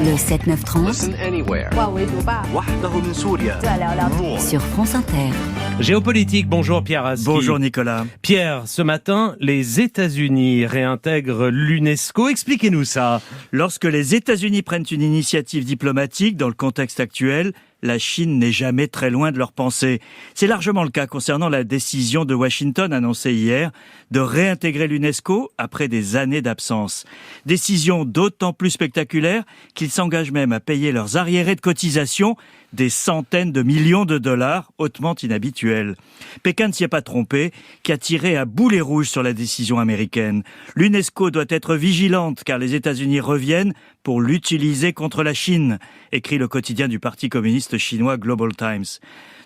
Le 7-9-30 Listen anywhere. وحده من سوريا. sur France Inter. Géopolitique, bonjour Pierre Aski. Bonjour Nicolas. Pierre, ce matin, les États-Unis réintègrent l'UNESCO. Expliquez-nous ça. Lorsque les États-Unis prennent une initiative diplomatique dans le contexte actuel, la Chine n'est jamais très loin de leur pensée. C'est largement le cas concernant la décision de Washington annoncée hier de réintégrer l'UNESCO après des années d'absence. Décision d'autant plus spectaculaire qu'ils s'engagent même à payer leurs arriérés de cotisation des centaines de millions de dollars, hautement inhabituels. Pékin ne s'y est pas trompé, qui a tiré à boulet rouge sur la décision américaine. L'UNESCO doit être vigilante car les États-Unis reviennent pour l'utiliser contre la Chine, écrit le quotidien du Parti communiste chinois Global Times.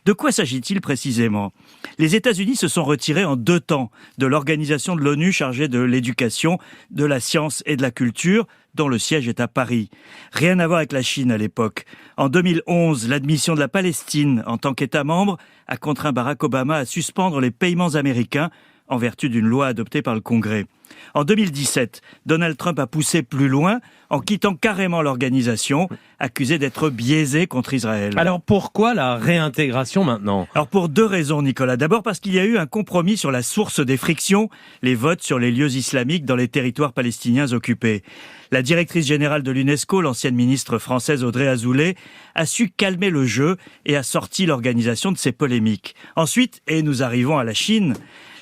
De quoi s'agit-il précisément ? Les États-Unis se sont retirés en 2 temps de l'organisation de l'ONU chargée de l'éducation, de la science et de la culture, dont le siège est à Paris. Rien à voir avec la Chine à l'époque. En 2011, l'admission de la Palestine en tant qu'État membre a contraint Barack Obama à suspendre les paiements américains en vertu d'une loi adoptée par le Congrès. En 2017, Donald Trump a poussé plus loin en quittant carrément l'organisation, accusé d'être biaisé contre Israël. Alors pourquoi la réintégration maintenant ? Alors pour 2 raisons, Nicolas. D'abord parce qu'il y a eu un compromis sur la source des frictions, les votes sur les lieux islamiques dans les territoires palestiniens occupés. La directrice générale de l'UNESCO, l'ancienne ministre française Audrey Azoulay, a su calmer le jeu et a sorti l'organisation de ces polémiques. Ensuite, et nous arrivons à la Chine,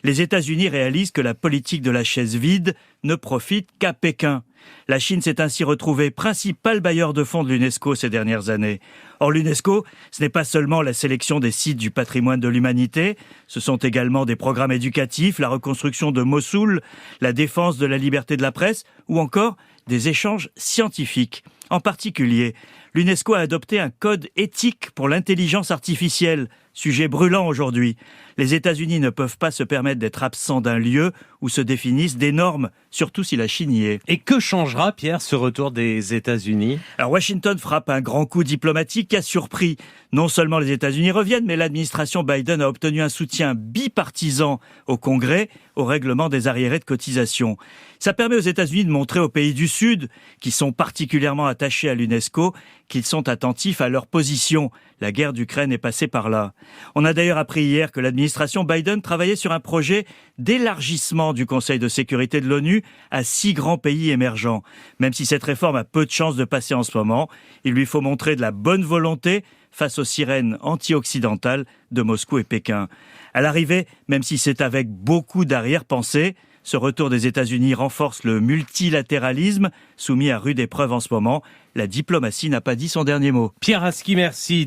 les États-Unis réalisent que la politique de la chaise vide ne profite qu'à Pékin. La Chine s'est ainsi retrouvée principal bailleur de fonds de l'UNESCO ces dernières années. Or, l'UNESCO, ce n'est pas seulement la sélection des sites du patrimoine de l'humanité, ce sont également des programmes éducatifs, la reconstruction de Mossoul, la défense de la liberté de la presse ou encore des échanges scientifiques. En particulier, l'UNESCO a adopté un code éthique pour l'intelligence artificielle, sujet brûlant aujourd'hui. Les États-Unis ne peuvent pas se permettre d'être absents d'un lieu où se définissent des normes, surtout si la Chine y est. Et que changera, Pierre, ce retour des États-Unis ? Alors Washington frappe un grand coup diplomatique qui a surpris. Non seulement les États-Unis reviennent, mais l'administration Biden a obtenu un soutien bipartisan au Congrès au règlement des arriérés de cotisation. Ça permet aux États-Unis de montrer aux pays du Sud, qui sont particulièrement attachés à l'UNESCO, qu'ils sont attentifs à leur position. La guerre d'Ukraine est passée par là. On a d'ailleurs appris hier que l'administration Biden travaillait sur un projet d'élargissement du Conseil de sécurité de l'ONU à 6 grands pays émergents. Même si cette réforme a peu de chances de passer en ce moment, il lui faut montrer de la bonne volonté face aux sirènes anti-occidentales de Moscou et Pékin. À l'arrivée, même si c'est avec beaucoup d'arrière-pensée, ce retour des États-Unis renforce le multilatéralisme soumis à rude épreuve en ce moment. La diplomatie n'a pas dit son dernier mot. Pierre Aski, merci.